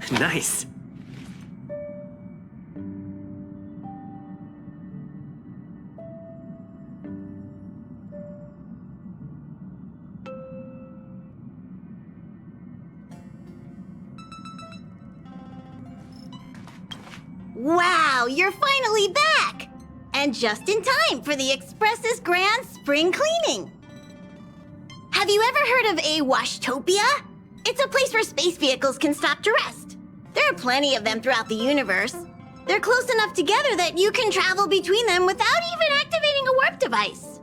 Nice. Wow, you're finally back! And just in time for the Express's grand spring cleaning. Have you ever heard of a washtopia? It's a place where space vehicles can stop to rest. There are plenty of them throughout the universe. They're close enough together that you can travel between them without even activating a warp device.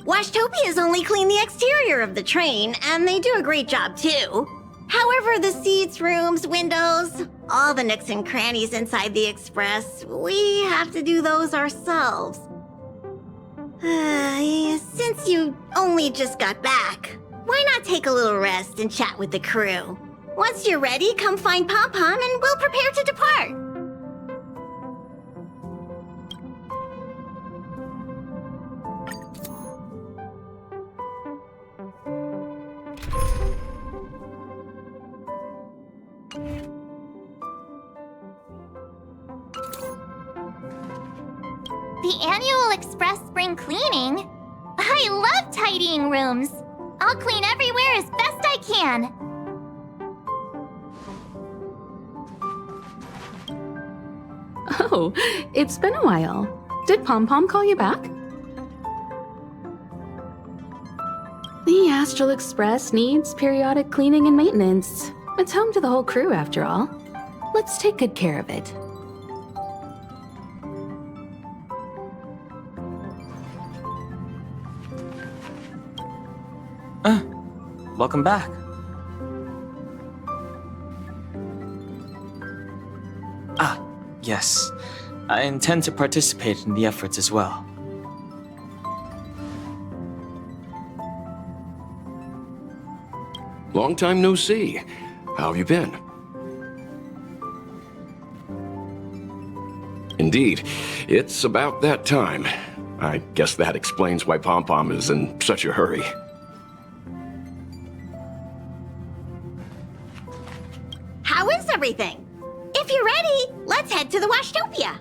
Washtopias only clean the exterior of the train, and they do a great job too. However, the seats, rooms, windows, all the nooks and crannies inside the Express, we have to do those ourselves. Since you only just got back, why not take a little rest and chat with the crew? Once you're ready, come find Pom Pom and we'll prepare to depart. The annual Express spring cleaning? I love tidying rooms. I'll clean everywhere as best I can. Oh, it's been a while. Did Pom Pom call you back? The Astral Express needs periodic cleaning and maintenance. It's home to the whole crew, after all. Let's take good care of it. Welcome back. Ah, yes. I intend to participate in the efforts as well. Long time no see. How have you been? Indeed, it's about that time. I guess that explains why Pom Pom is in such a hurry. How is everything? If you're ready, let's head to the Washtopia.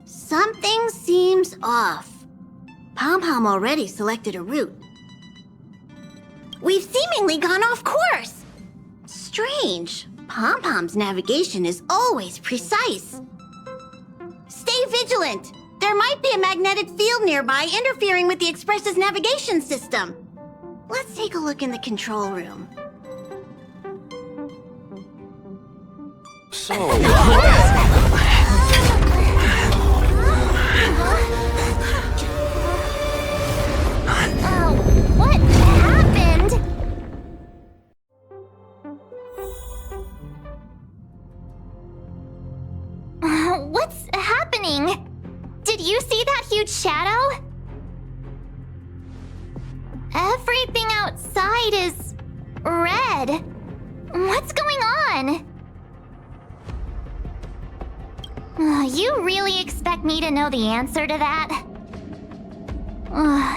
Something seems off. Pom Pom already selected a route. We've seemingly gone off course. Strange. Pom Pom's navigation is always precise. Stay vigilant. There might be a magnetic field nearby interfering with the Express's navigation system. Let's take a look in the control room. What happened? What's happening? Did you see that huge shadow? Everything outside is red. What's going on? You really expect me to know the answer to that?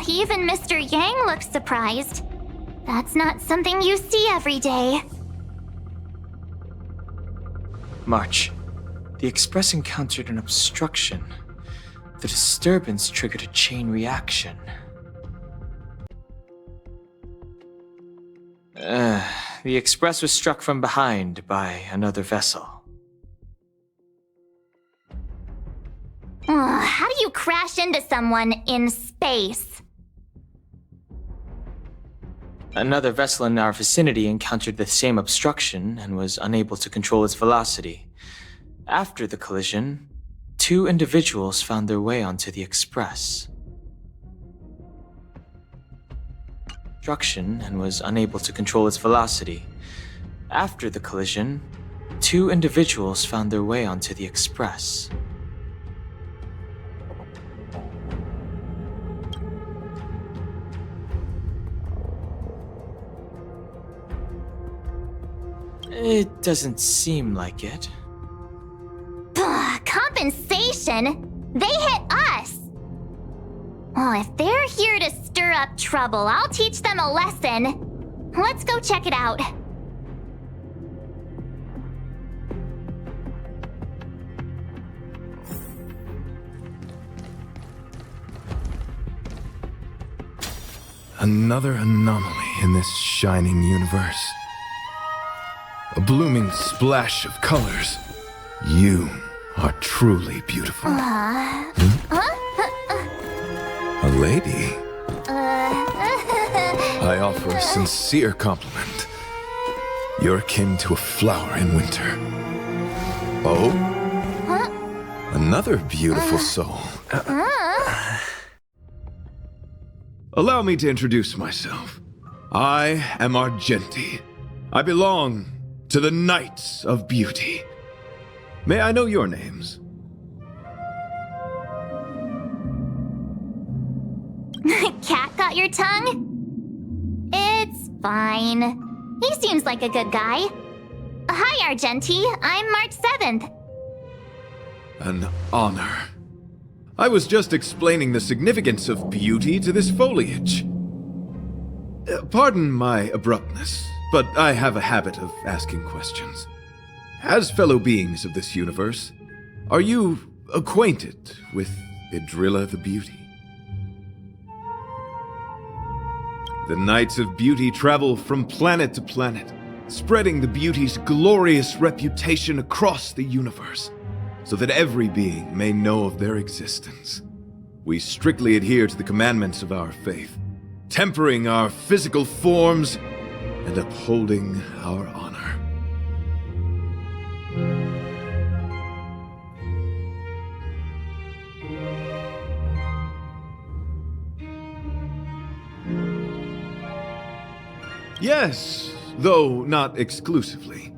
Even Mr. Yang looks surprised. That's not something you see every day. March. The Express encountered an obstruction. The disturbance triggered a chain reaction. The Express was struck from behind by another vessel. How do you crash into someone in space? Another vessel in our vicinity encountered the same obstruction and was unable to control its velocity. After the collision, 2 individuals found their way onto the Express. Obstruction and was unable to control its velocity. After the collision, 2 individuals found their way onto the Express. It doesn't seem like it. Compensation? They hit us! Oh, if they're here to stir up trouble, I'll teach them a lesson. Let's go check it out. Another anomaly in this shining universe. A blooming splash of colors. You are truly beautiful. A lady? I offer a sincere compliment. You're akin to a flower in winter. Oh? Another beautiful soul. Allow me to introduce myself. I am Argenti. I belong to the Knights of Beauty. May I know your names? Cat got your tongue? It's fine. He seems like a good guy. Hi, Argenti. I'm March 7th. An honor. I was just explaining the significance of beauty to this foliage. Pardon my abruptness, but I have a habit of asking questions. As fellow beings of this universe, are you acquainted with Idrilla the Beauty? The Knights of Beauty travel from planet to planet, spreading the beauty's glorious reputation across the universe, so that every being may know of their existence. We strictly adhere to the commandments of our faith, tempering our physical forms and upholding our honor. Yes, though not exclusively.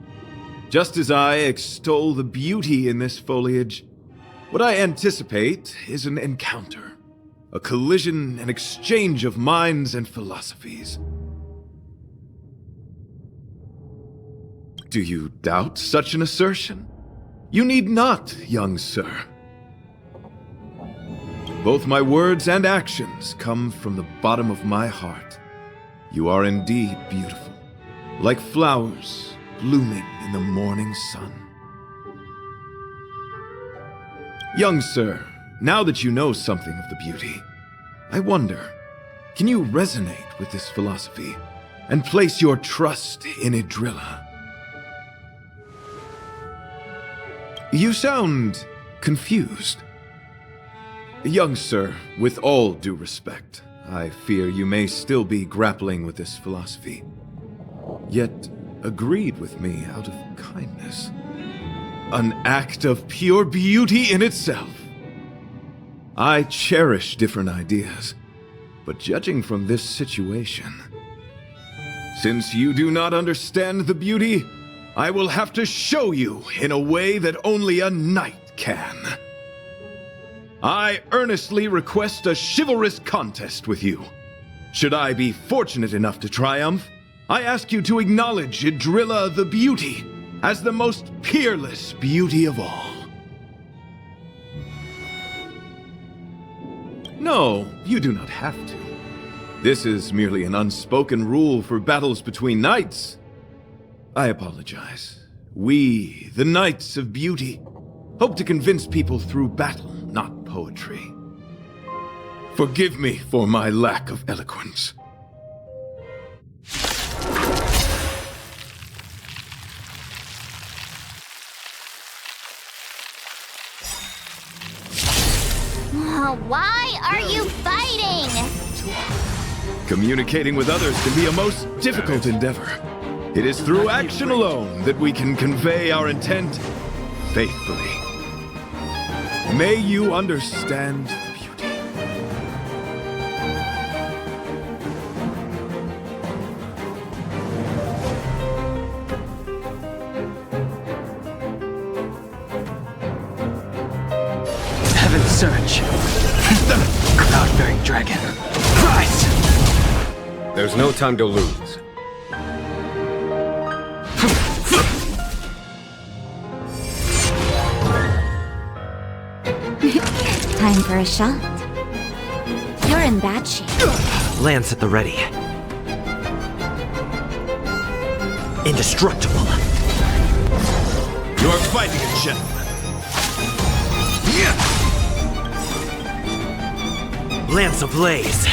Just as I extol the beauty in this foliage, what I anticipate is an encounter, a collision and exchange of minds and philosophies. Do you doubt such an assertion? You need not, young sir. Both my words and actions come from the bottom of my heart. You are indeed beautiful, like flowers blooming in the morning sun. Young sir, now that you know something of the beauty, I wonder, can you resonate with this philosophy and place your trust in Idrilla? You sound confused. Young sir, with all due respect, I fear you may still be grappling with this philosophy, yet agreed with me out of kindness. An act of pure beauty in itself. I cherish different ideas, but judging from this situation, since you do not understand the beauty, I will have to show you in a way that only a knight can. I earnestly request a chivalrous contest with you. Should I be fortunate enough to triumph, I ask you to acknowledge Idrilla the Beauty as the most peerless beauty of all. No, you do not have to. This is merely an unspoken rule for battles between knights. I apologize. We, the Knights of Beauty, hope to convince people through battle, not poetry. Forgive me for my lack of eloquence. Why are you fighting? Communicating with others can be a most difficult endeavor. It is through action alone that we can convey our intent faithfully. May you understand the beauty. Heaven's Surge. Cloud-bearing dragon. Rise! There's no time to lose. Time for a shot. You're in bad shape. Lance at the ready. Indestructible. You're fighting a gentleman. Lance ablaze.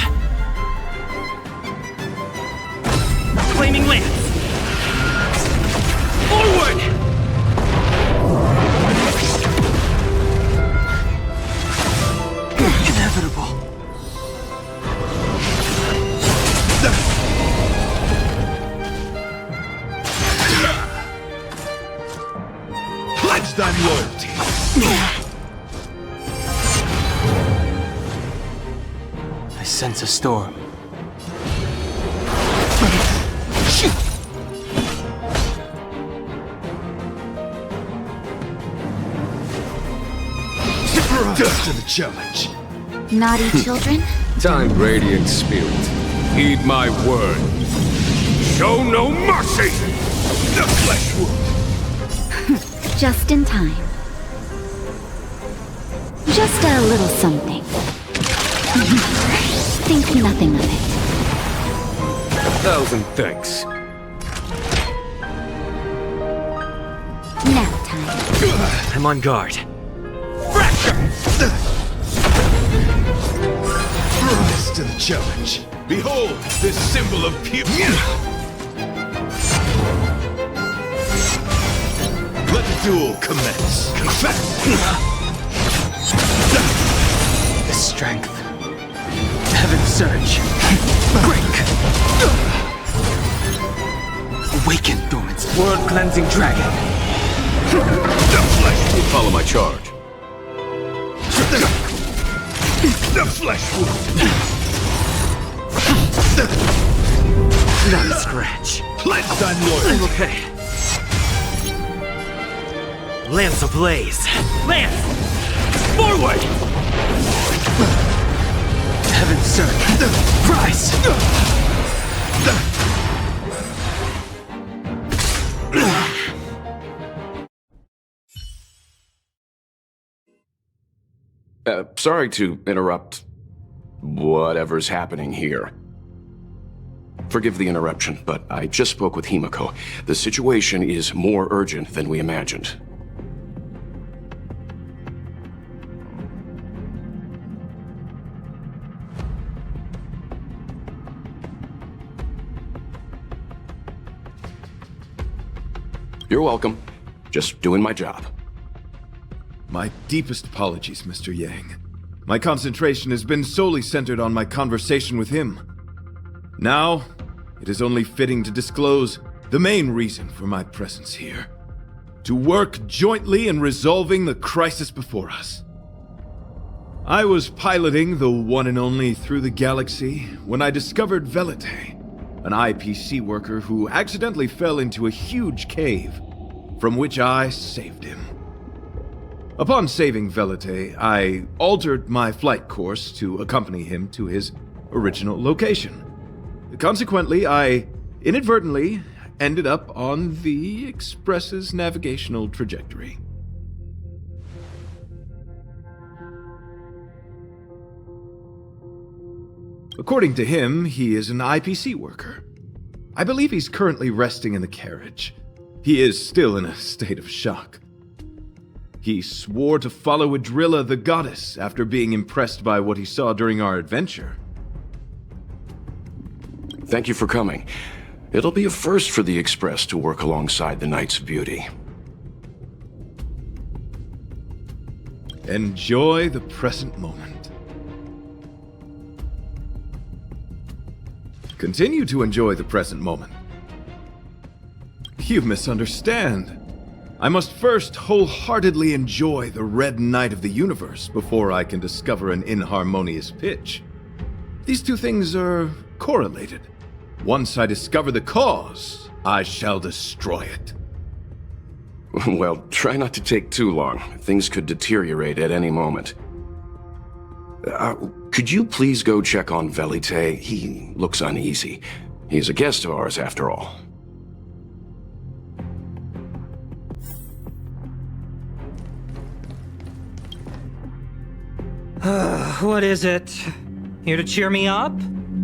Flaming lance. Forward! Inevitable. Pledge thy loyalty. I sense a storm. Rise to the challenge. Naughty children? Time, radiant spirit. Heed my word. Show no mercy! The flesh wound. Just in time. Just a little something. Think nothing of it. 1,000 thanks. Nap time. I'm on guard. Rise to the challenge. Behold this symbol of purity. Let the duel commence. Confess. The strength. Heaven's Surge. Break! Awaken, dormant world-cleansing dragon. The flesh. Follow my charge. The flesh wound. Not a scratch. Pledge thy loyalty. I'm okay. Lance ablaze. Lance! Forward! Heaven's Surge. Rise! Sorry to interrupt whatever's happening here. Forgive the interruption, but I just spoke with Himiko. The situation is more urgent than we imagined. You're welcome. Just doing my job. My deepest apologies, Mr. Yang. My concentration has been solely centered on my conversation with him. Now, it is only fitting to disclose the main reason for my presence here. To work jointly in resolving the crisis before us. I was piloting the one and only Through the Galaxy when I discovered Velite, an IPC worker who accidentally fell into a huge cave, from which I saved him. Upon saving Velite, I altered my flight course to accompany him to his original location. Consequently, I inadvertently ended up on the Express's navigational trajectory. According to him, he is an IPC worker. I believe he's currently resting in the carriage. He is still in a state of shock. He swore to follow Adrilla the goddess after being impressed by what he saw during our adventure. Thank you for coming. It'll be a first for the Express to work alongside the Knight's Beauty. Enjoy the present moment. Continue to enjoy the present moment. You misunderstand. I must first wholeheartedly enjoy the red night of the universe before I can discover an inharmonious pitch. These two things are correlated. Once I discover the cause, I shall destroy it. Well, try not to take too long. Things could deteriorate at any moment. Could you please go check on Velite? He looks uneasy. He's a guest of ours, after all. What is it? Here to cheer me up?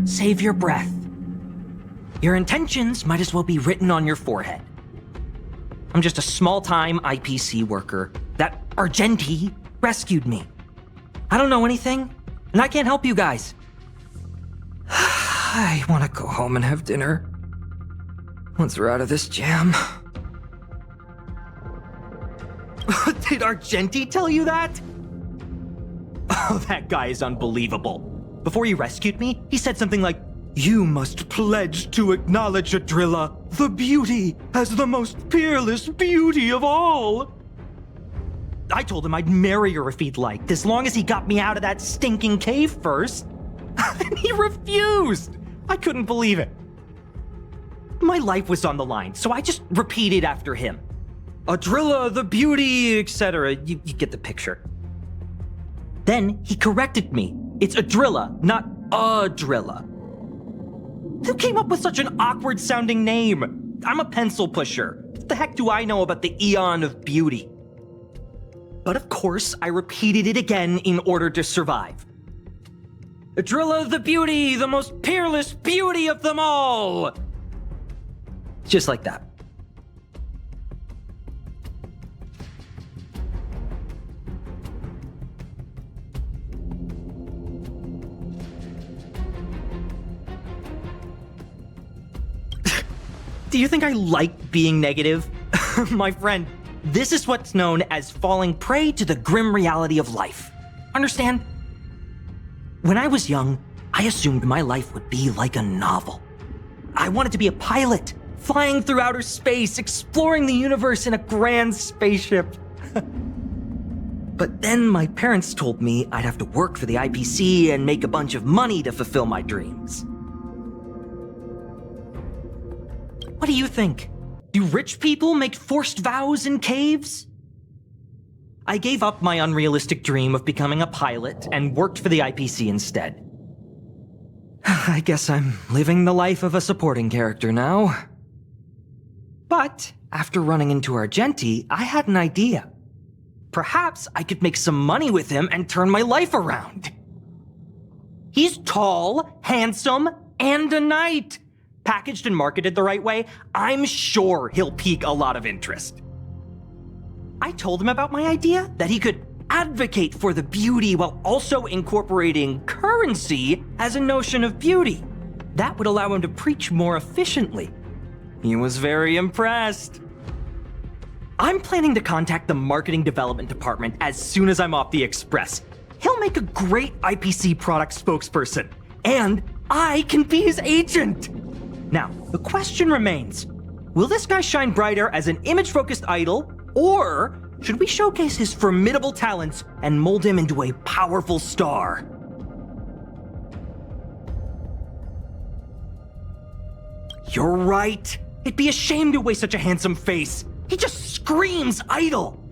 Save your breath. Your intentions might as well be written on your forehead. I'm just a small-time IPC worker. That Argenti rescued me. I don't know anything, and I can't help you guys. I want to go home and have dinner. Once we're out of this jam. Did Argenti tell you that? Oh, that guy is unbelievable. Before he rescued me, he said something like, "You must pledge to acknowledge Adrilla, the beauty, as the most peerless beauty of all." I told him I'd marry her if he'd liked, as long as he got me out of that stinking cave first. And he refused. I couldn't believe it. My life was on the line, so I just repeated after him. Adrilla, the beauty, etc. You get the picture. Then he corrected me. It's Adrilla, not Adrilla. Who came up with such an awkward-sounding name? I'm a pencil pusher. What the heck do I know about the Eon of Beauty? But of course, I repeated it again in order to survive. Adrilla the beauty, the most peerless beauty of them all! Just like that. Do you think I like being negative? My friend, this is what's known as falling prey to the grim reality of life. Understand? When I was young, I assumed my life would be like a novel. I wanted to be a pilot, flying through outer space, exploring the universe in a grand spaceship. But then my parents told me I'd have to work for the IPC and make a bunch of money to fulfill my dreams. What do you think? Do rich people make forced vows in caves? I gave up my unrealistic dream of becoming a pilot and worked for the IPC instead. I guess I'm living the life of a supporting character now. But after running into Argenti, I had an idea. Perhaps I could make some money with him and turn my life around. He's tall, handsome, and a knight. Packaged and marketed the right way, I'm sure he'll pique a lot of interest. I told him about my idea, that he could advocate for the beauty while also incorporating currency as a notion of beauty. That would allow him to preach more efficiently. He was very impressed. I'm planning to contact the marketing development department as soon as I'm off the express. He'll make a great IPC product spokesperson, and I can be his agent. Now, the question remains, will this guy shine brighter as an image-focused idol, or should we showcase his formidable talents and mold him into a powerful star? You're right. It'd be a shame to waste such a handsome face. He just screams idol.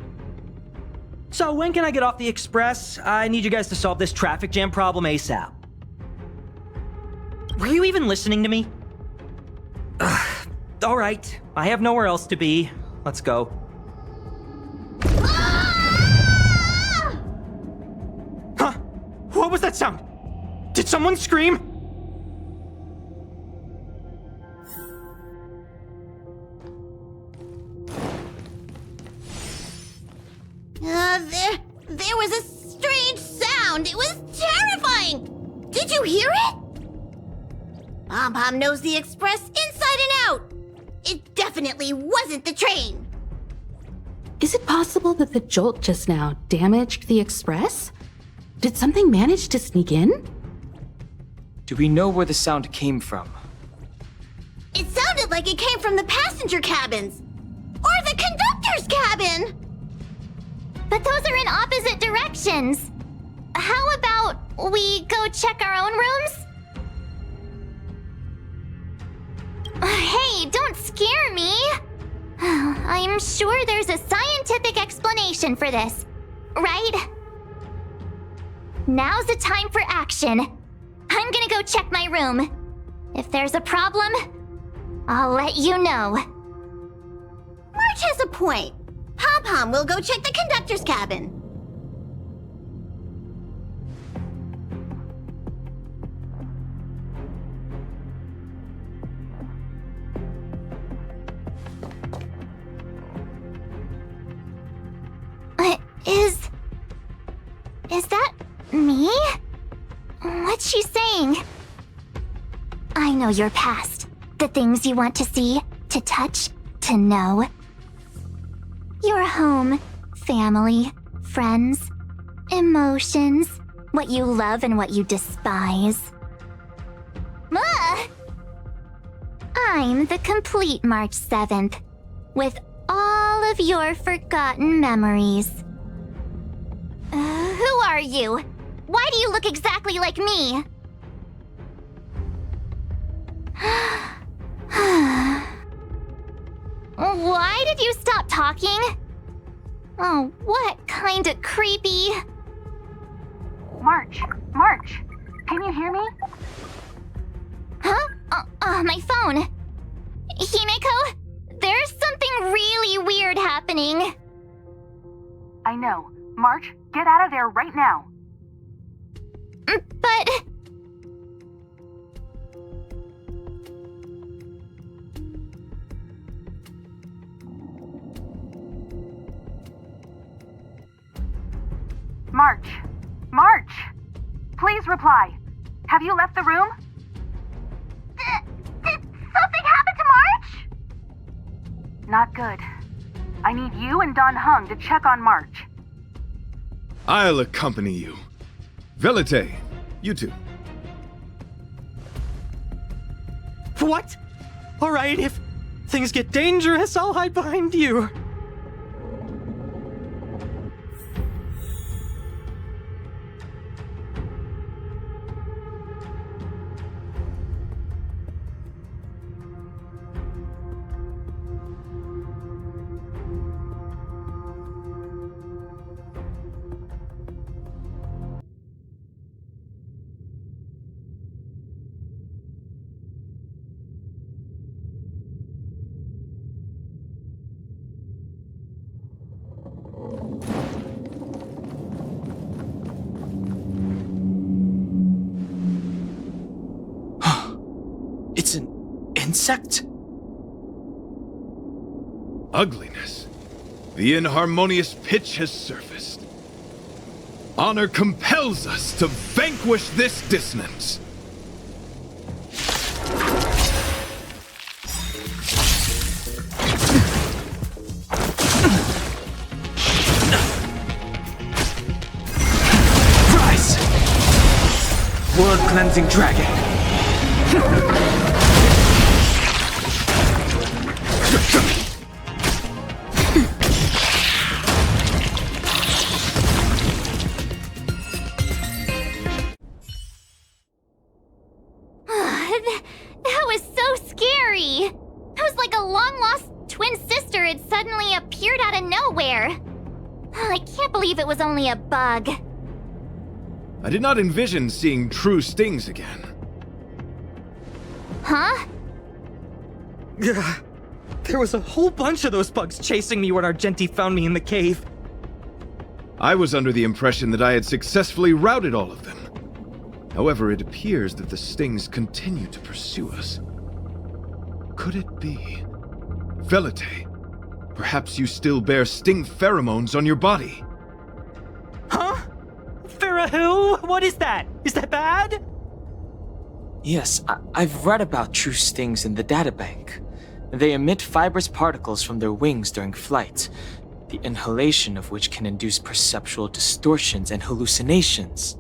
So when can I get off the express? I need you guys to solve this traffic jam problem ASAP. Were you even listening to me? All right, I have nowhere else to be. Let's go. Huh? What was that sound? Did someone scream? There was a strange sound. It was terrifying. Did you hear it? Pom-Pom knows the express inside and out. It definitely wasn't the train. Is it possible that the jolt just now damaged the express? Did something manage to sneak in? Do we know where the sound came from? like it came from the passenger cabins. Or the conductor's cabin! But those are in opposite directions. How about we go check our own rooms? Hey, don't scare me! I'm sure there's a scientific explanation for this, right? Now's the time for action. I'm gonna go check my room. If there's a problem, I'll let you know. March has a point. Pom-Pom will go check the conductor's cabin. Is that me? What's she saying? I know your past. The things you want to see, to touch, to know. Your home, family, friends, emotions, what you love and what you despise. I'm the complete March 7th, with all of your forgotten memories. Who are you? Why do you look exactly like me? Why did you stop talking? Oh, what kind of creepy... March, can you hear me? Huh? My phone. Himeko, there's something really weird happening. I know. March, get out of there right now. But... March! Please reply. Have you left the room? Did something happen to March? Not good. I need you and Don Hung to check on March. I'll accompany you. Velite, you two. What? Alright, if things get dangerous, I'll hide behind you. It's an insect? Ugliness. The inharmonious pitch has surfaced. Honor compels us to vanquish this dissonance. Rise! World-cleansing dragon. That was so scary. It was like a long-lost twin sister had suddenly appeared out of nowhere. I can't believe it was only a bug. I did not envision seeing true stings again. Huh? There was a whole bunch of those bugs chasing me when Argenti found me in the cave. I was under the impression that I had successfully routed all of them. However, it appears that the stings continue to pursue us. Could it be? Velite, perhaps you still bear sting pheromones on your body. Huh? Farah, what is that? Is that bad? Yes, I've read about true stings in the databank. They emit fibrous particles from their wings during flight, the inhalation of which can induce perceptual distortions and hallucinations.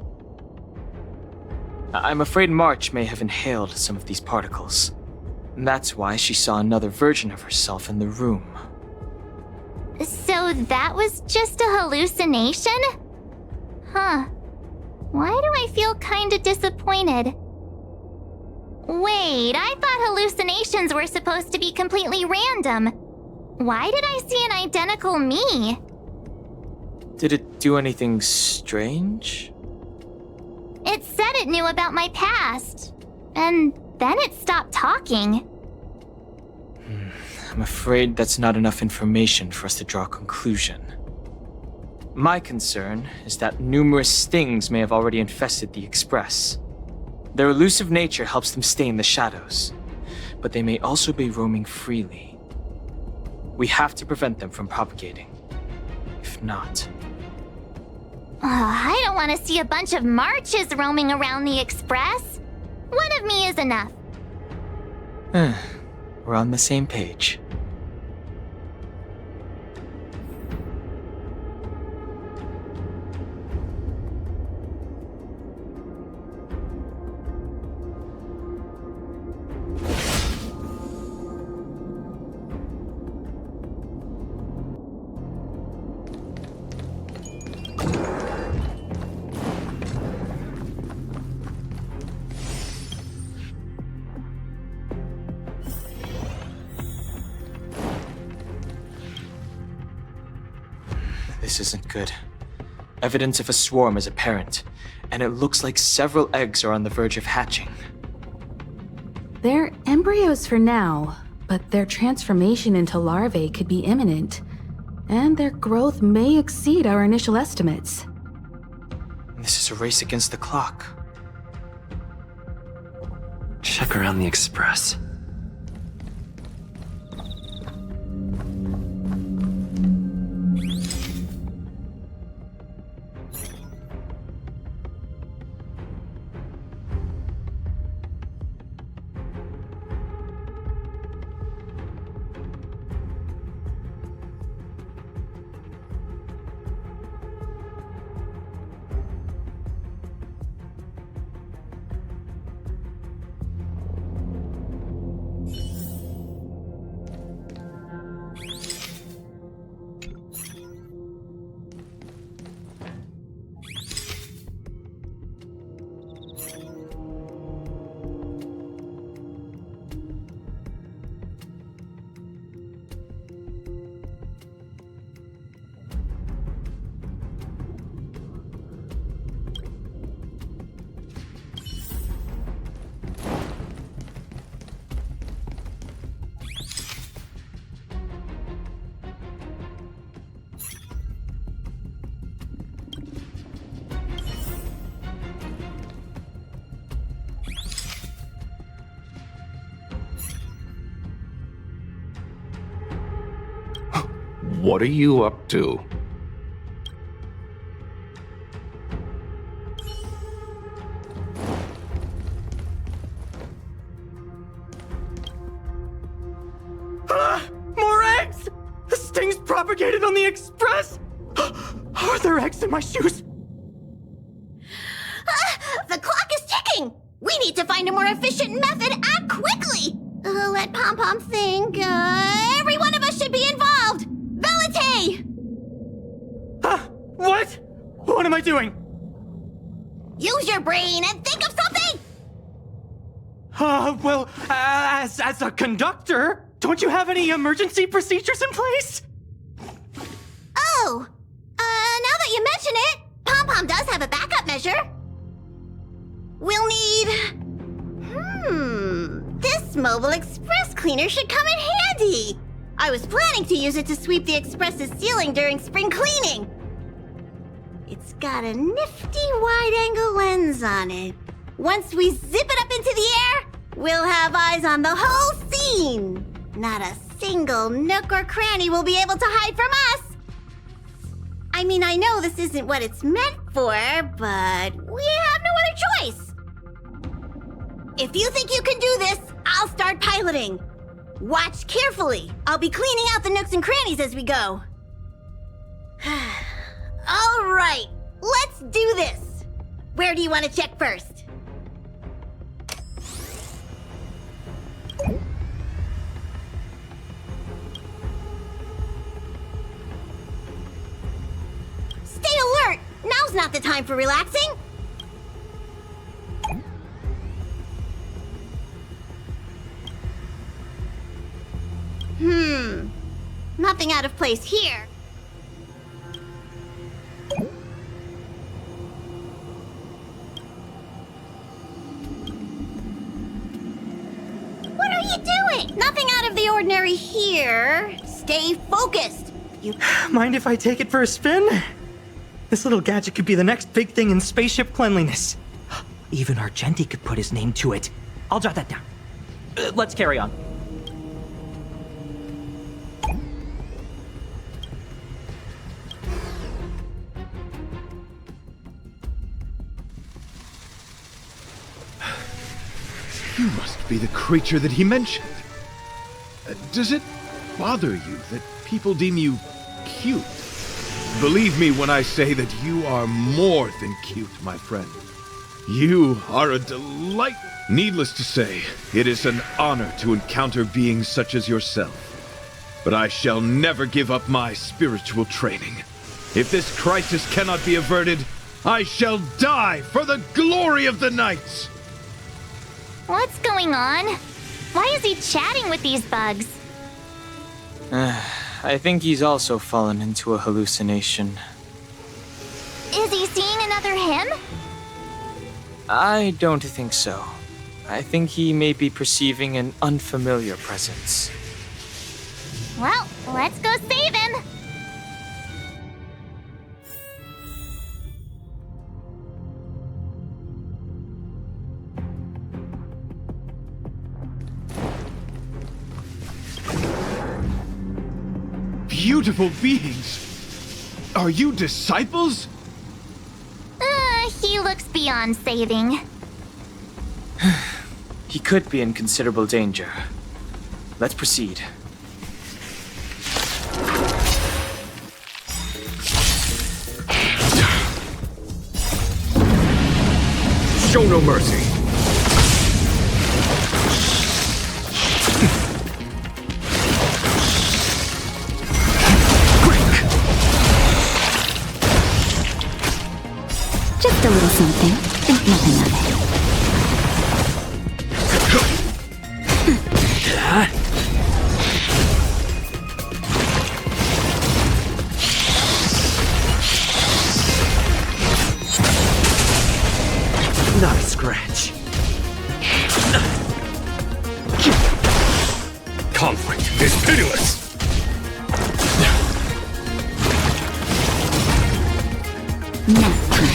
I'm afraid March may have inhaled some of these particles. That's why she saw another version of herself in the room. So that was just a hallucination? Huh. Why do I feel kinda disappointed? Wait, I thought hallucinations were supposed to be completely random. Why did I see an identical me? Did it do anything strange? It said it knew about my past. And then it stopped talking. I'm afraid that's not enough information for us to draw a conclusion. My concern is that numerous stings may have already infested the Express. Their elusive nature helps them stay in the shadows, but they may also be roaming freely. We have to prevent them from propagating. If not... I don't want to see a bunch of marches roaming around the Express. One of me is enough. We're on the same page. This isn't good. Evidence of a swarm is apparent, and it looks like several eggs are on the verge of hatching. They're embryos for now, but their transformation into larvae could be imminent, and their growth may exceed our initial estimates. This is a race against the clock. Check around the Express. What are you up to? More eggs! The stings propagated on the Express! Are there eggs in my shoes? The clock is ticking! We need to find a more efficient method. Act quickly! Let Pom Pom think. Every one of us should be involved! Velite! What? What am I doing? Use your brain and think of something! Well, as a conductor, don't you have any emergency procedures in place? Oh! Now that you mention it, Pom Pom does have a backup measure. We'll need... This mobile express cleaner should come in handy. I was planning to use it to sweep the Express's ceiling during spring cleaning. It's got a nifty wide-angle lens on it. Once we zip it up into the air, we'll have eyes on the whole scene. Not a single nook or cranny will be able to hide from us. I mean, I know this isn't what it's meant for, but we have no other choice. If you think you can do this, I'll start piloting. Watch carefully. I'll be cleaning out the nooks and crannies as we go. All right, let's do this. Where do you want to check first? Now's not the time for relaxing! Nothing out of place here. What are you doing? Nothing out of the ordinary here. Stay focused. You Mind if I take it for a spin? This little gadget could be the next big thing in spaceship cleanliness. Even Argenti could put his name to it. I'll jot that down. Let's carry on. You must be the creature that he mentioned. Does it bother you that people deem you cute? Believe me when I say that you are more than cute, my friend. You are a delight. Needless to say, it is an honor to encounter beings such as yourself. But I shall never give up my spiritual training. If this crisis cannot be averted, I shall die for the glory of the Knights! What's going on? Why is he chatting with these bugs? I think he's also fallen into a hallucination. Is he seeing another him? I don't think so. I think he may be perceiving an unfamiliar presence. Well, let's go save him! Beautiful beings! Are you disciples? He looks beyond saving. He could be in considerable danger. Let's proceed. Show no mercy. Just a little something. Think nothing of it. Not a scratch. Conflict is pitiless. Nap time.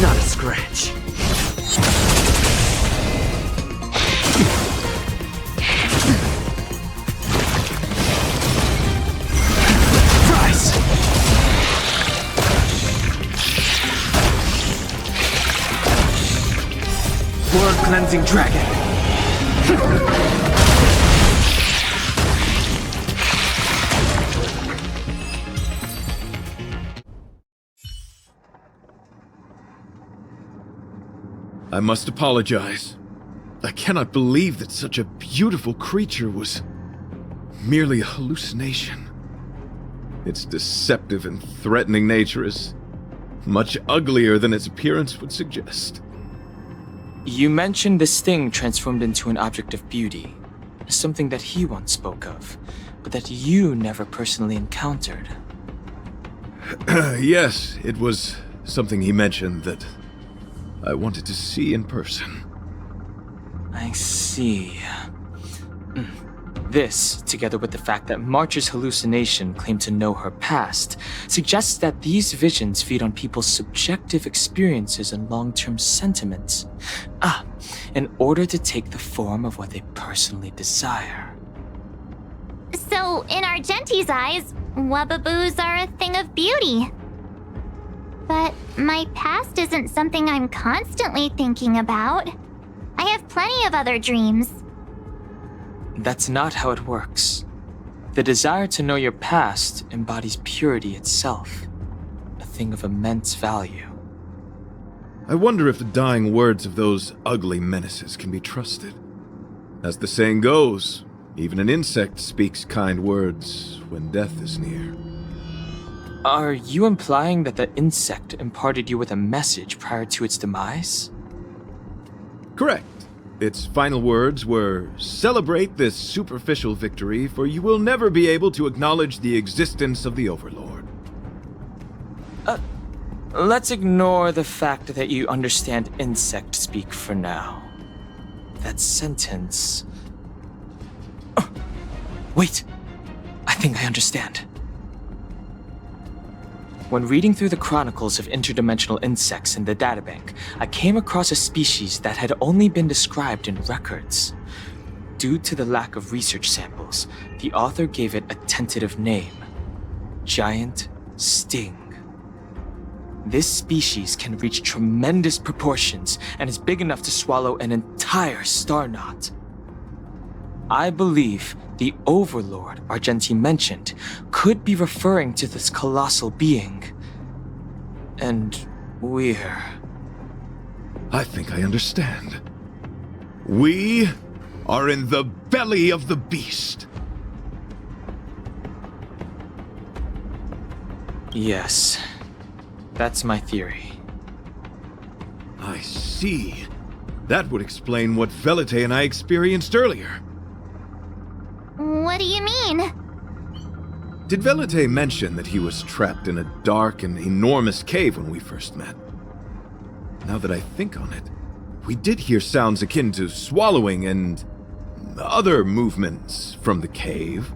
Not a scratch. Rise! World Cleansing Dragon. I must apologize. I cannot believe that such a beautiful creature was merely a hallucination. Its deceptive and threatening nature is much uglier than its appearance would suggest. You mentioned this thing transformed into an object of beauty, something that he once spoke of, but that you never personally encountered. Yes, it was something he mentioned that I wanted to see in person. I see. This, together with the fact that March's hallucination claimed to know her past, suggests that these visions feed on people's subjective experiences and long-term sentiments. In order to take the form of what they personally desire. So, in Argenti's eyes, Wubbaboos are a thing of beauty. But my past isn't something I'm constantly thinking about. I have plenty of other dreams. That's not how it works. The desire to know your past embodies purity itself, a thing of immense value. I wonder if the dying words of those ugly menaces can be trusted. As the saying goes, even an insect speaks kind words when death is near. Are you implying that the insect imparted you with a message prior to its demise? Correct. Its final words were, "Celebrate this superficial victory, for you will never be able to acknowledge the existence of the Overlord." Let's ignore the fact that you understand insect speak for now. That sentence... Oh, wait! I think I understand. When reading through the chronicles of interdimensional insects in the databank, I came across a species that had only been described in records. Due to the lack of research samples, the author gave it a tentative name: Giant Sting. This species can reach tremendous proportions and is big enough to swallow an entire star knot. I believe the Overlord Argenti mentioned could be referring to this colossal being. And we're... I think I understand. We are in the belly of the beast. Yes, that's my theory. I see. That would explain what Velite and I experienced earlier. What do you mean? Did Velite mention that he was trapped in a dark and enormous cave when we first met? Now that I think on it, we did hear sounds akin to swallowing and other movements from the cave.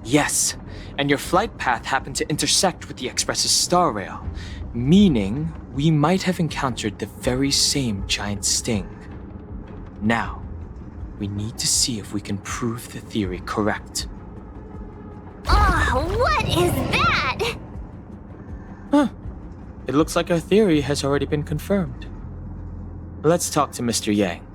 Yes, and your flight path happened to intersect with the Express's star rail, meaning we might have encountered the very same giant sting. Now, we need to see if we can prove the theory correct. Oh, what is that? Huh. It looks like our theory has already been confirmed. Let's talk to Mr. Yang.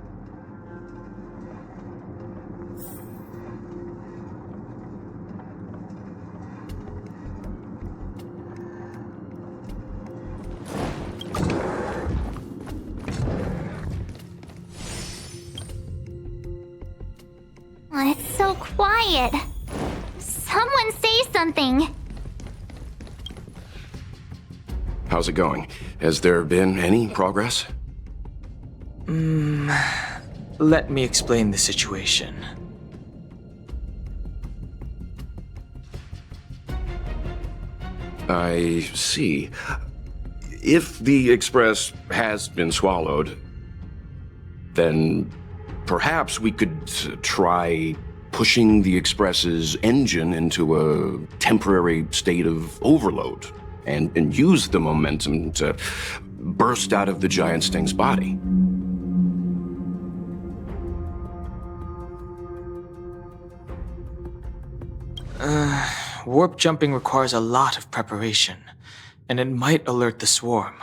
It's so quiet. Someone say something. How's it going? Has there been any progress? Let me explain the situation. I see. If the Express has been swallowed, then perhaps we could try pushing the Express's engine into a temporary state of overload and use the momentum to burst out of the giant sting's body. Warp jumping requires a lot of preparation, and it might alert the swarm.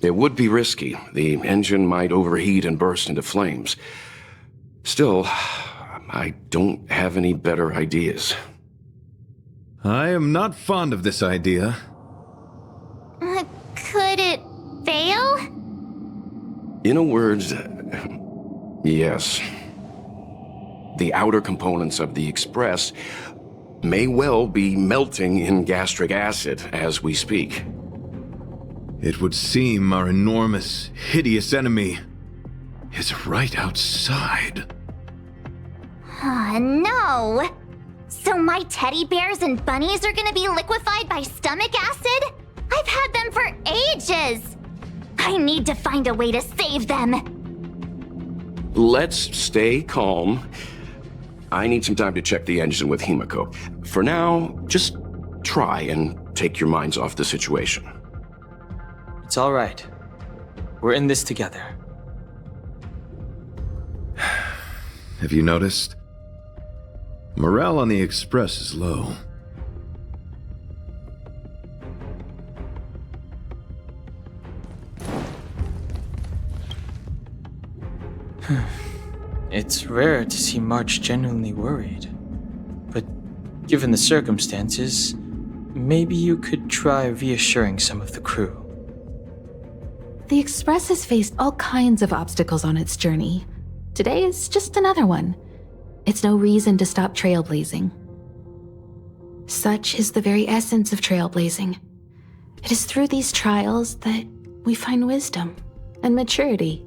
It would be risky. The engine might overheat and burst into flames. Still, I don't have any better ideas. I am not fond of this idea. Could it fail? In a word, yes. The outer components of the Express may well be melting in gastric acid as we speak. It would seem our enormous, hideous enemy is right outside. No. So my teddy bears and bunnies are gonna be liquefied by stomach acid? I've had them for ages. I need to find a way to save them. Let's stay calm. I need some time to check the engine with Himiko. For now, just try and take your minds off the situation. It's all right. We're in this together. Have you noticed? Morale on the Express is low. It's rare to see March genuinely worried. But given the circumstances, maybe you could try reassuring some of the crew. The Express has faced all kinds of obstacles on its journey. Today is just another one. It's no reason to stop trailblazing. Such is the very essence of trailblazing. It is through these trials that we find wisdom and maturity.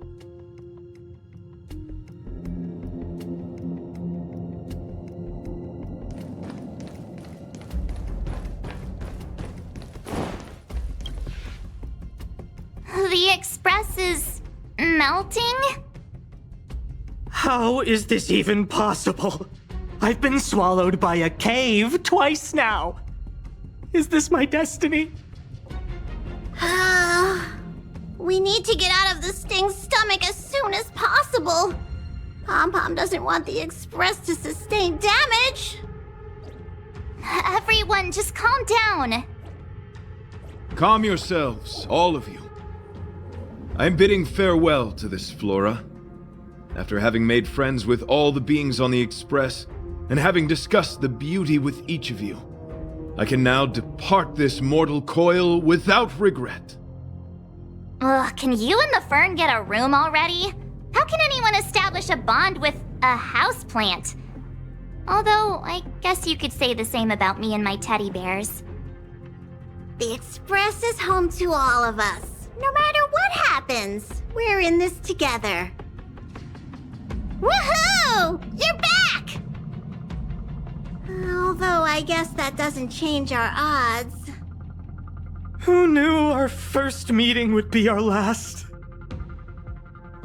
The Express is melting? How is this even possible? I've been swallowed by a cave twice now. Is this my destiny? We need to get out of the Sting's stomach as soon as possible. Pom-Pom doesn't want the Express to sustain damage. Everyone, just calm down. Calm yourselves, all of you. I'm bidding farewell to this Flora. After having made friends with all the beings on the Express, and having discussed the beauty with each of you, I can now depart this mortal coil without regret. Ugh, can you and the Fern get a room already? How can anyone establish a bond with a houseplant? Although, I guess you could say the same about me and my teddy bears. The Express is home to all of us. No matter what happens, we're in this together. Woohoo! You're back! Although I guess that doesn't change our odds. Who knew our first meeting would be our last?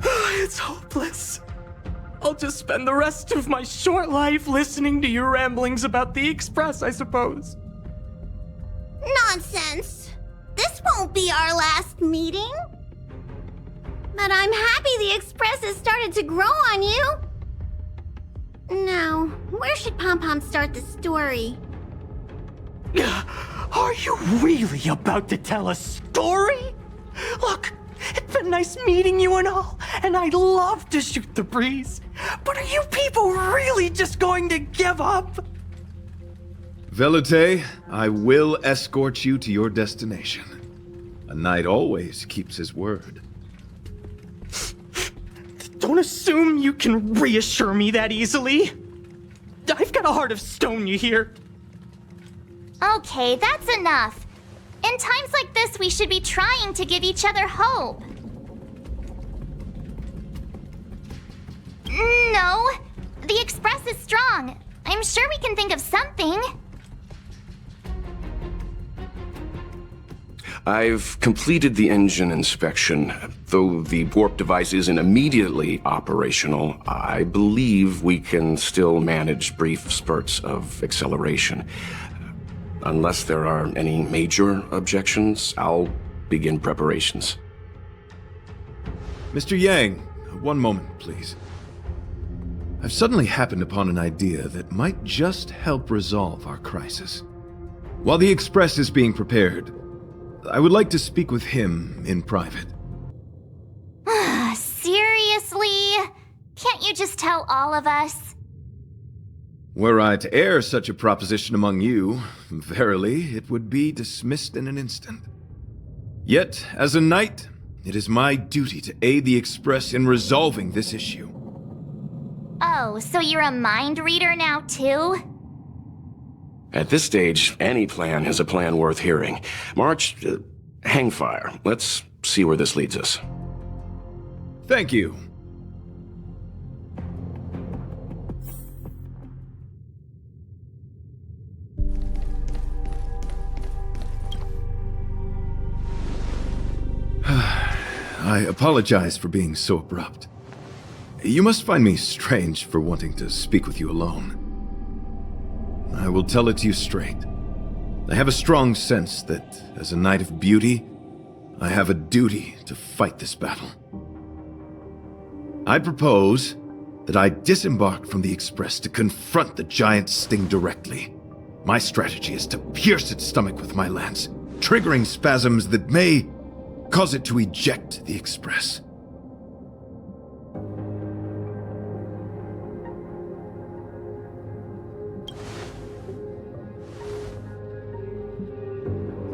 It's hopeless. I'll just spend the rest of my short life listening to your ramblings about the Express, I suppose. Nonsense! This won't be our last meeting. But I'm happy the Express has started to grow on you. Now, where should Pom-Pom start the story? Are you really about to tell a story? Look, it's been nice meeting you and all, and I'd love to shoot the breeze. But are you people really just going to give up? Velite, I will escort you to your destination. A knight always keeps his word. Don't assume you can reassure me that easily. I've got a heart of stone, you hear? Okay, that's enough. In times like this, we should be trying to give each other hope. No, the Express is strong. I'm sure we can think of something. I've completed the engine inspection. Though the warp device isn't immediately operational, I believe we can still manage brief spurts of acceleration. Unless there are any major objections, I'll begin preparations. Mr. Yang, one moment, please. I've suddenly happened upon an idea that might just help resolve our crisis. While the Express is being prepared, I would like to speak with him in private. Seriously? Can't you just tell all of us? Were I to air such a proposition among you, verily, it would be dismissed in an instant. Yet, as a knight, it is my duty to aid the Express in resolving this issue. Oh, so you're a mind reader now, too? At this stage, any plan is a plan worth hearing. March, hang fire. Let's see where this leads us. Thank you. I apologize for being so abrupt. You must find me strange for wanting to speak with you alone. I will tell it to you straight. I have a strong sense that, as a knight of beauty, I have a duty to fight this battle. I propose that I disembark from the Express to confront the giant Sting directly. My strategy is to pierce its stomach with my lance, triggering spasms that may cause it to eject the Express.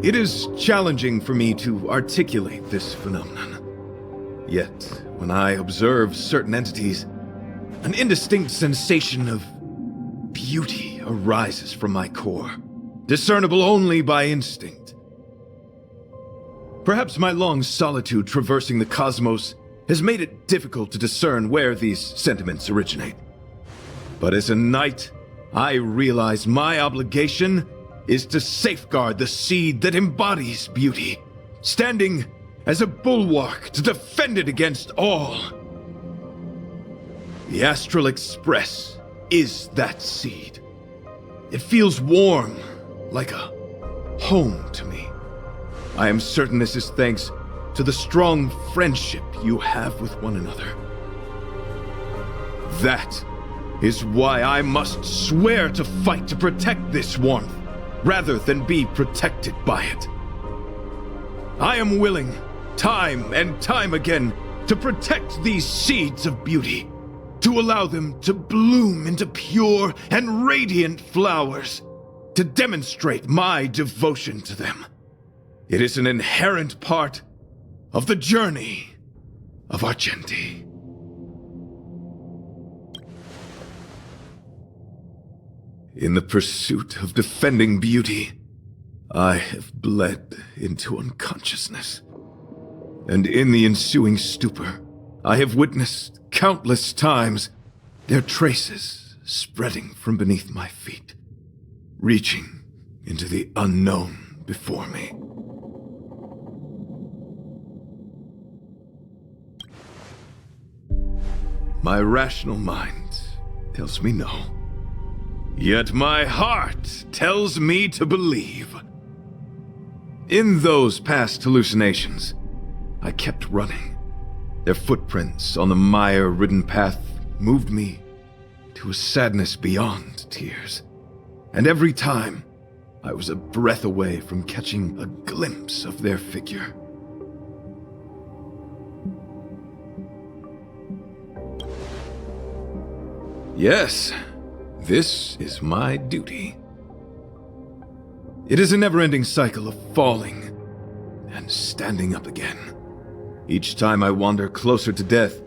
It is challenging for me to articulate this phenomenon. Yet, when I observe certain entities, an indistinct sensation of beauty arises from my core, discernible only by instinct. Perhaps my long solitude traversing the cosmos has made it difficult to discern where these sentiments originate. But as a knight, I realize my obligation is to safeguard the seed that embodies beauty, standing as a bulwark to defend it against all. The Astral Express is that seed. It feels warm, like a home to me. I am certain this is thanks to the strong friendship you have with one another. That is why I must swear to fight to protect this warmth, rather than be protected by it. I am willing, time and time again, to protect these seeds of beauty, to allow them to bloom into pure and radiant flowers, to demonstrate my devotion to them. It is an inherent part of the journey of Argenti. In the pursuit of defending beauty, I have bled into unconsciousness. And in the ensuing stupor, I have witnessed countless times their traces spreading from beneath my feet, reaching into the unknown before me. My rational mind tells me no. Yet my heart tells me to believe. In those past hallucinations, I kept running. Their footprints on the mire-ridden path moved me to a sadness beyond tears. And every time, I was a breath away from catching a glimpse of their figure. Yes, this is my duty. It is a never-ending cycle of falling and standing up again. Each time I wander closer to death,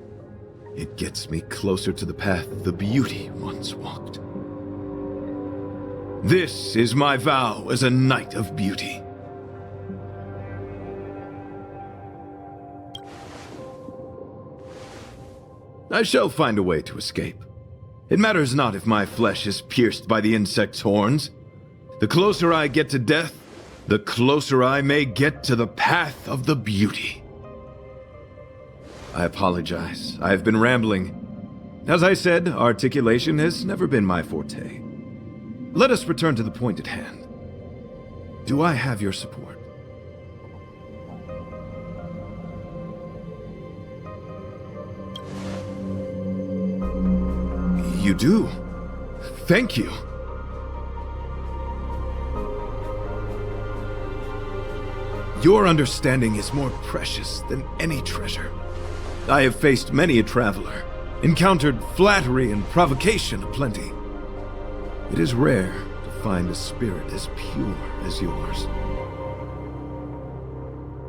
it gets me closer to the path the beauty once walked. This is my vow as a knight of beauty. I shall find a way to escape. It matters not if my flesh is pierced by the insect's horns. The closer I get to death, the closer I may get to the path of the beauty. I apologize. I have been rambling. As I said, articulation has never been my forte. Let us return to the point at hand. Do I have your support? You do. Thank you. Your understanding is more precious than any treasure. I have faced many a traveler, encountered flattery and provocation aplenty. It is rare to find a spirit as pure as yours.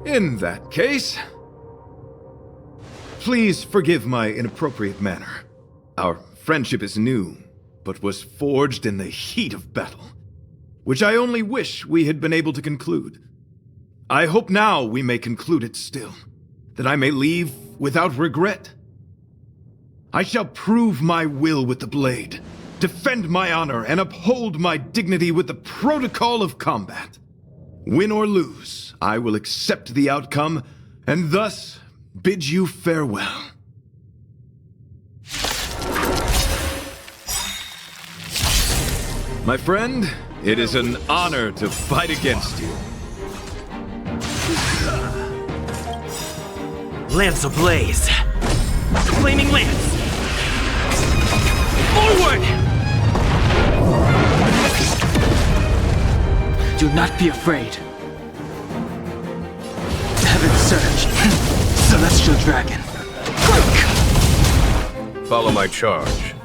In that case, please forgive my inappropriate manner. Our friendship is new, but was forged in the heat of battle, which I only wish we had been able to conclude. I hope now we may conclude it still, that I may leave without regret. I shall prove my will with the blade, defend my honor, and uphold my dignity with the protocol of combat. Win or lose, I will accept the outcome, and thus bid you farewell. My friend, it is an honor to fight against you. Lance ablaze! Flaming lance! Forward! Do not be afraid. Heaven Surge. Celestial Dragon. Quick! Follow my charge.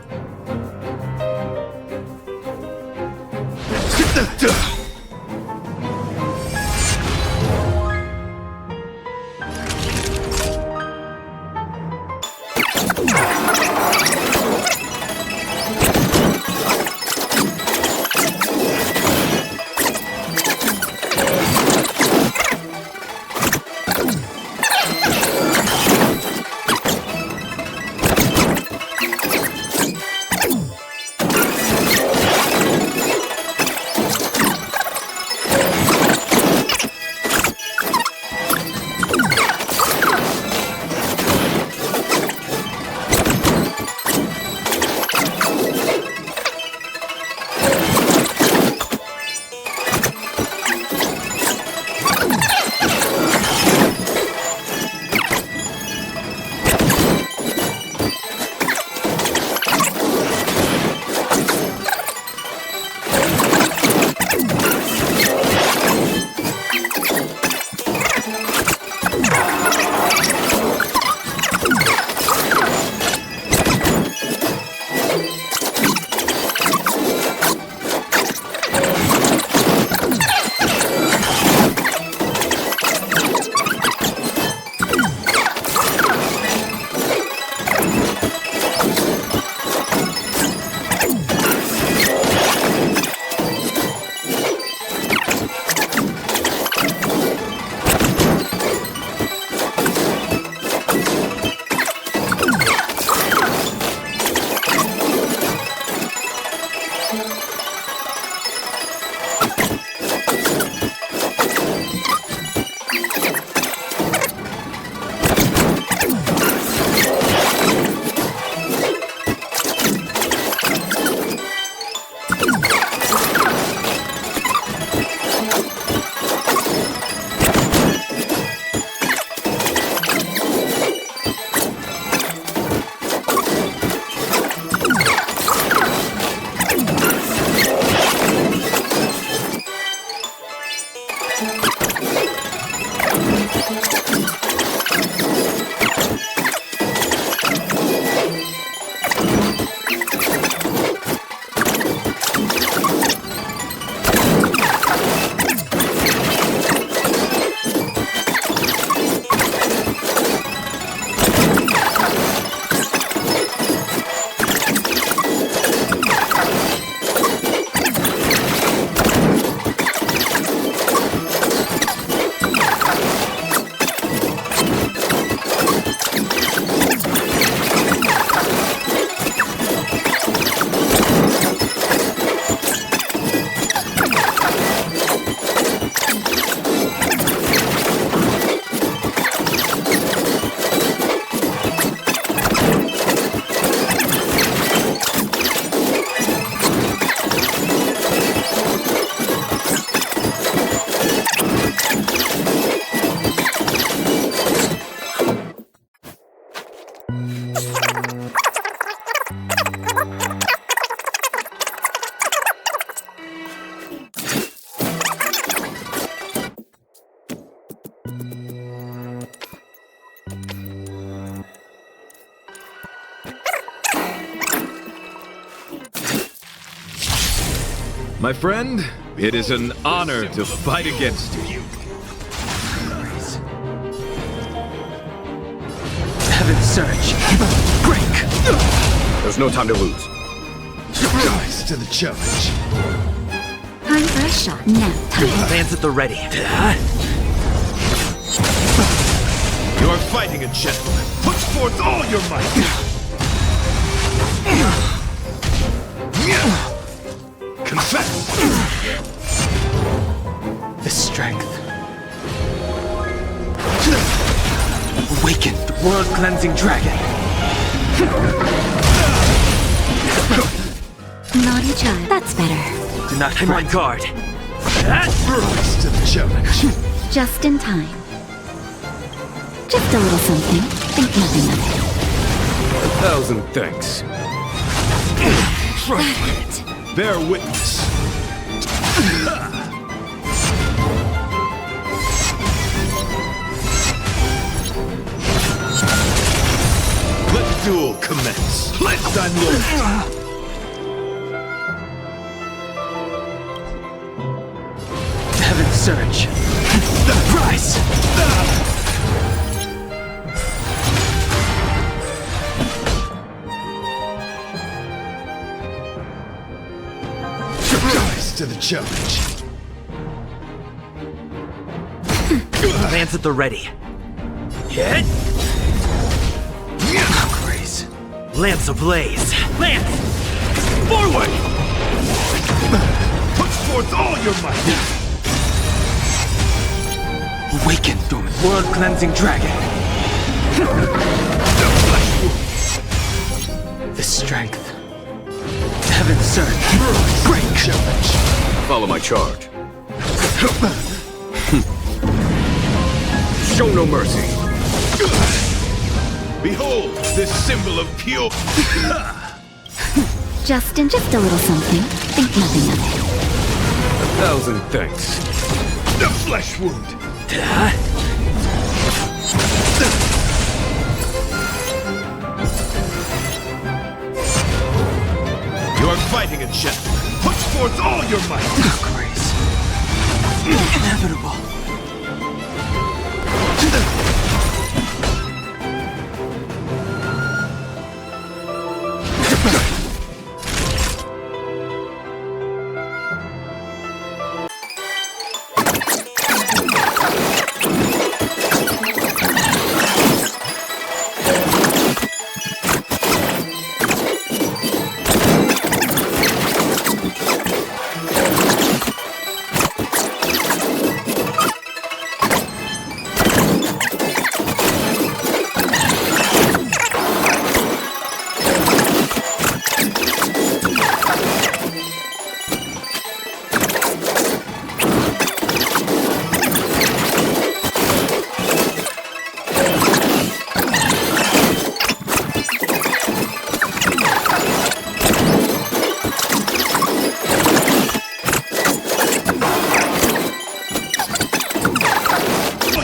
My friend, it is an honor to fight against you. Heaven's Surge. Break! There's no time to lose. Rise to the challenge. Time for a shot. Now, time. Hands at the ready. You are fighting a gentleman. Put forth all your might. Confess. The strength. Awaken the world-cleansing dragon. Naughty child. That's better. Do not I'm on fret. guard. Rise to the challenge. Just in time. Just a little something. Think nothing of it. 1,000 thanks. Bear witness. Let the duel commence. Let thy lord. Heaven's Surge. Rise! Rise to the challenge. Hands at the ready. Hit! Grace. Lance ablaze. Lance! Forward! Put forth all your might. Awaken the world-cleansing dragon. The strength. Heaven's Surge. Break! Challenge. Follow my charge. Show no mercy. Behold this symbol of pure. Just a little something. Think nothing of it. 1,000 thanks. The flesh wound. You are fighting a gentleman. Put forth all your might. Grace. Inevitable.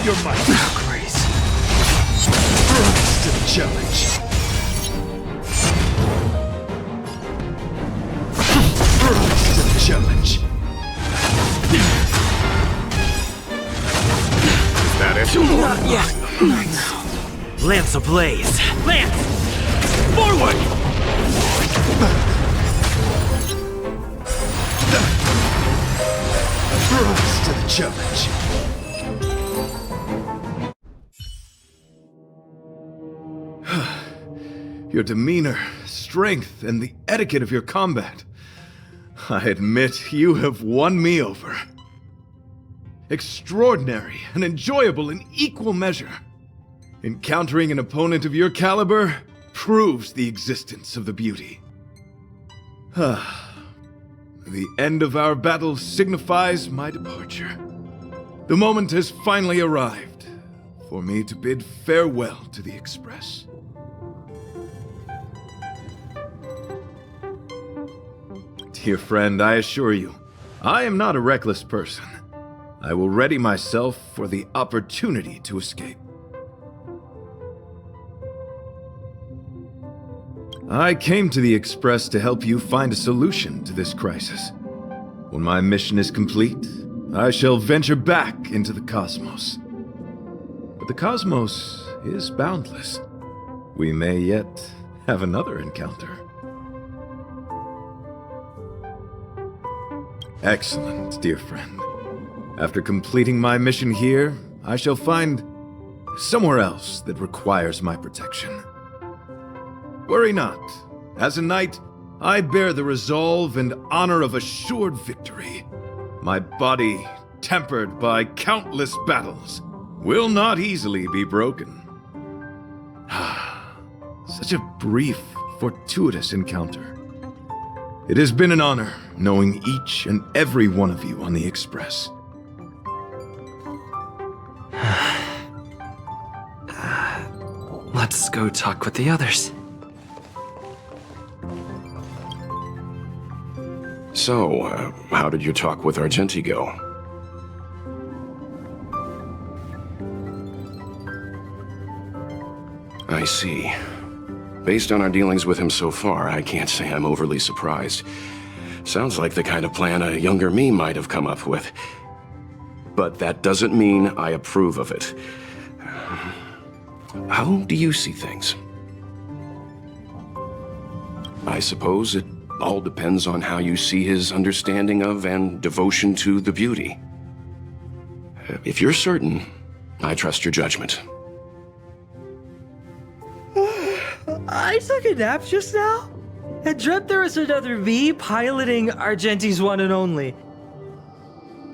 Your might. Grace. Rise to the challenge. Rise to the challenge. Is that it? Not yet. Lance ablaze. Lance! Forward! Rise to the challenge. Your demeanor, strength, and the etiquette of your combat. I admit you have won me over. Extraordinary and enjoyable in equal measure. Encountering an opponent of your caliber proves the existence of the beauty. The end of our battle signifies my departure. The moment has finally arrived for me to bid farewell to the Express. Dear friend, I assure you, I am not a reckless person. I will ready myself for the opportunity to escape. I came to the Express to help you find a solution to this crisis. When my mission is complete, I shall venture back into the cosmos. But the cosmos is boundless. We may yet have another encounter. Excellent, dear friend. After completing my mission here, I shall find somewhere else that requires my protection. Worry not. As a knight, I bear the resolve and honor of assured victory. My body, tempered by countless battles, will not easily be broken. Such a brief, fortuitous encounter. It has been an honor knowing each and every one of you on the Express. Let's go talk with the others. So, how did your talk with Argenti go? I see. Based on our dealings with him so far, I can't say I'm overly surprised. Sounds like the kind of plan a younger me might have come up with. But that doesn't mean I approve of it. How do you see things? I suppose it all depends on how you see his understanding of and devotion to the beauty. If you're certain, I trust your judgment. I took a nap just now and dreamt there was another me piloting Argenti's one and only.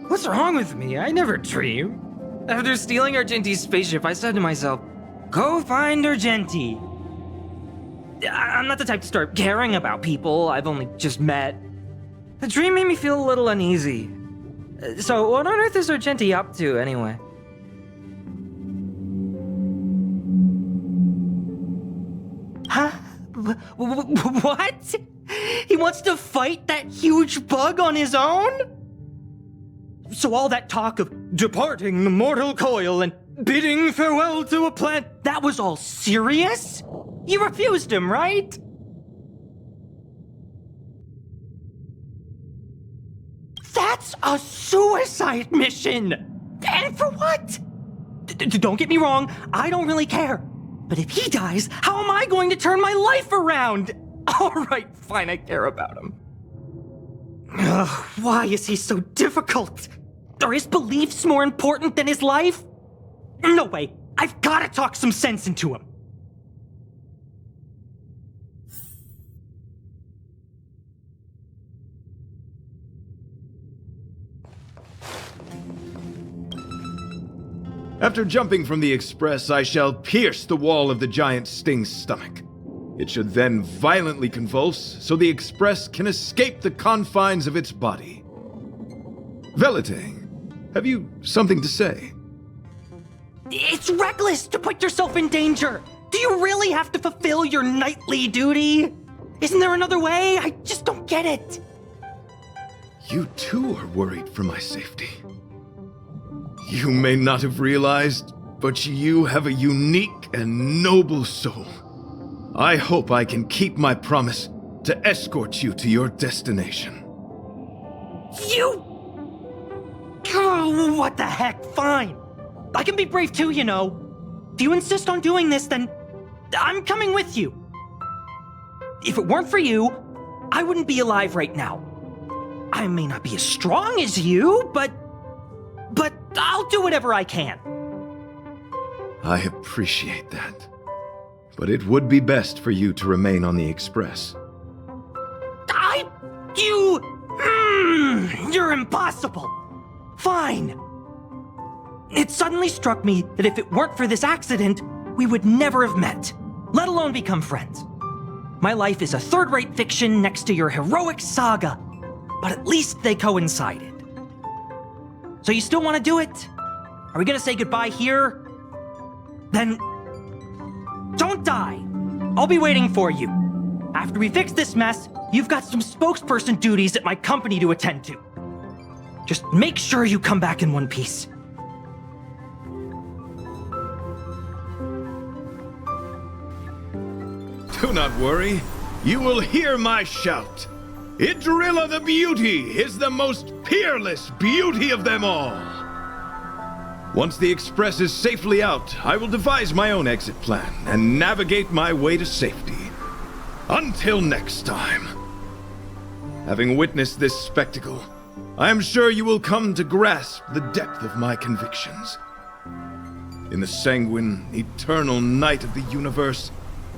What's wrong with me? I never dream. After stealing Argenti's spaceship, I said to myself, go find Argenti. I'm not the type to start caring about people I've only just met. The dream made me feel a little uneasy. So what on earth is Argenti up to anyway? Huh? What? He wants to fight that huge bug on his own? So all that talk of departing the mortal coil and bidding farewell to a planet, that was all serious? You refused him, right? That's a suicide mission! And for what? Don't get me wrong, I don't really care. But if he dies, how am I going to turn my life around? Alright, fine, I care about him. Ugh, why is he so difficult? Are his beliefs more important than his life? No way, I've gotta talk some sense into him. After jumping from the Express, I shall pierce the wall of the giant Sting's stomach. It should then violently convulse, so the Express can escape the confines of its body. Velite, have you something to say? It's reckless to put yourself in danger! Do you really have to fulfill your knightly duty? Isn't there another way? I just don't get it. You too are worried for my safety. You may not have realized, but you have a unique and noble soul. I hope I can keep my promise to escort you to your destination. You... Oh, what the heck? Fine. I can be brave too, you know. If you insist on doing this, then I'm coming with you. If it weren't for you, I wouldn't be alive right now. I may not be as strong as you, but I'll do whatever I can. I appreciate that. But it would be best for you to remain on the Express. You're impossible. Fine. It suddenly struck me that if it weren't for this accident, we would never have met, let alone become friends. My life is a third-rate fiction next to your heroic saga, but at least they coincided. So you still want to do it? Are we gonna say goodbye here? Then don't die. I'll be waiting for you. After we fix this mess, you've got some spokesperson duties at my company to attend to. Just make sure you come back in one piece. Do not worry. You will hear my shout. Idrilla the Beauty is the most peerless beauty of them all. Once the Express is safely out, I will devise my own exit plan and navigate my way to safety. Until next time. Having witnessed this spectacle, I am sure you will come to grasp the depth of my convictions. In the sanguine, eternal night of the universe,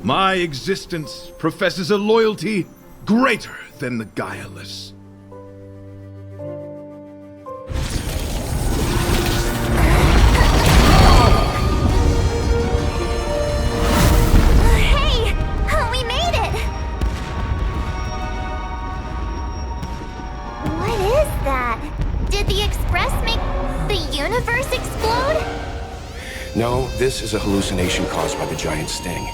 my existence professes a loyalty greater than the guileless. Hey! We made it! What is that? Did the Express make the universe explode? No, this is a hallucination caused by the giant sting.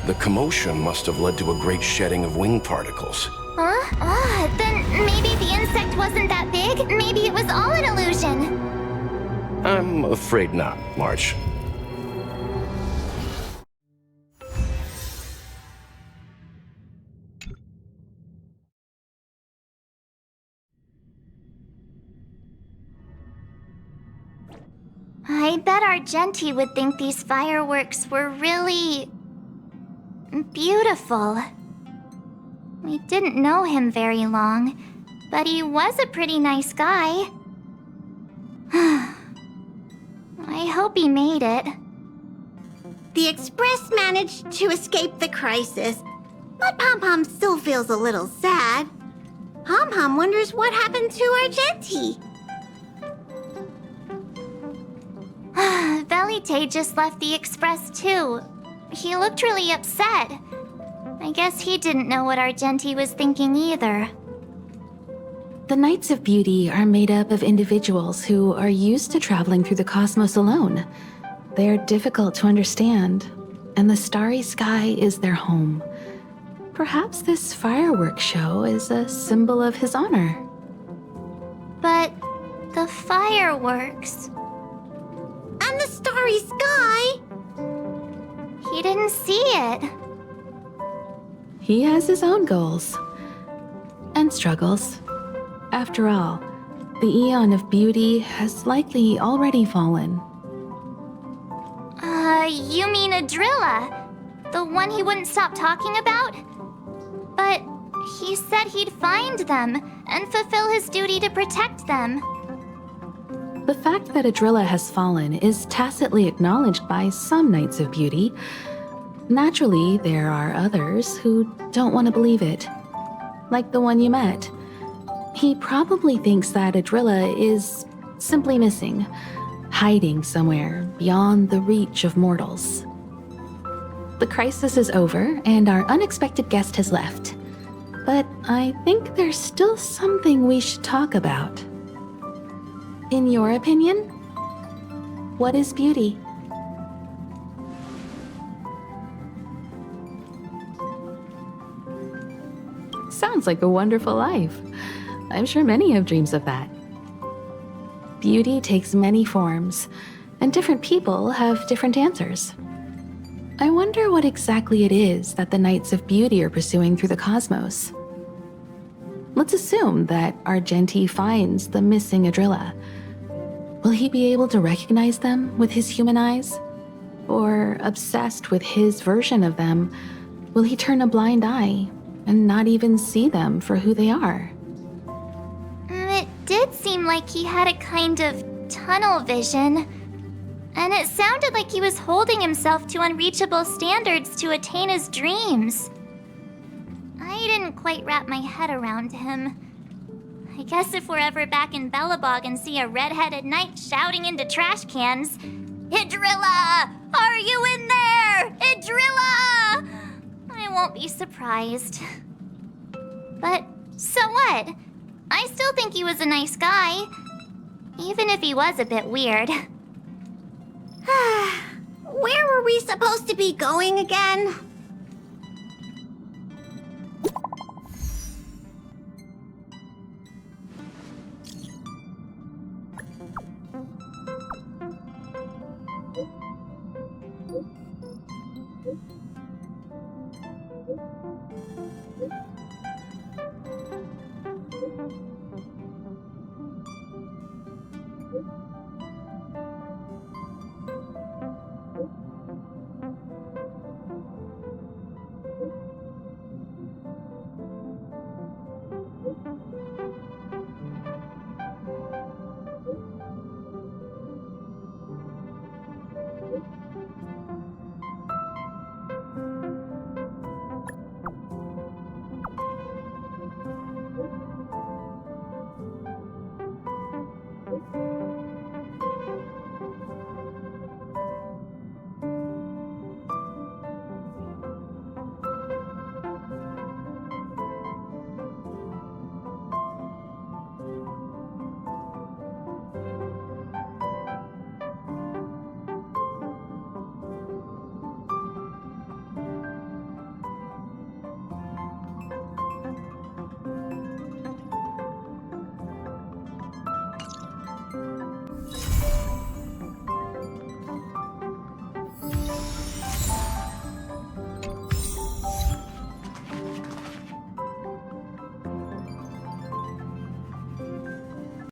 The commotion must have led to a great shedding of wing particles. Huh? Then maybe the insect wasn't that big? Maybe it was all an illusion? I'm afraid not, March. I bet Argenti would think these fireworks were really... beautiful. We didn't know him very long, but he was a pretty nice guy. I hope he made it. The Express managed to escape the crisis, but Pom Pom still feels a little sad. Pom Pom wonders what happened to Argenti. Velite just left the Express too. He looked really upset. I guess he didn't know what Argenti was thinking either. The Knights of Beauty are made up of individuals who are used to traveling through the cosmos alone. They're difficult to understand, and the starry sky is their home. Perhaps this fireworks show is a symbol of his honor. But the fireworks... And the starry sky! He didn't see it. He has his own goals and struggles. After all, the Eon of Beauty has likely already fallen. You mean Adrilla? The one he wouldn't stop talking about? But he said he'd find them and fulfill his duty to protect them. The fact that Adrilla has fallen is tacitly acknowledged by some Knights of Beauty. Naturally, there are others who don't want to believe it. Like the one you met. He probably thinks that Adrilla is simply missing, hiding somewhere beyond the reach of mortals. The crisis is over, and our unexpected guest has left. But I think there's still something we should talk about. In your opinion, what is beauty? Sounds like a wonderful life. I'm sure many have dreams of that. Beauty takes many forms, and different people have different answers. I wonder what exactly it is that the Knights of Beauty are pursuing through the cosmos. Let's assume that Argenti finds the missing Adrilla. Will he be able to recognize them with his human eyes? Or, obsessed with his version of them, will he turn a blind eye and not even see them for who they are? It did seem like he had a kind of tunnel vision. And it sounded like he was holding himself to unreachable standards to attain his dreams. I didn't quite wrap my head around him. I guess if we're ever back in Belobog and see a red-headed knight shouting into trash cans, "Idrilla! Are you in there? Idrilla!" I won't be surprised. But so what? I still think he was a nice guy. Even if he was a bit weird. Where were we supposed to be going again?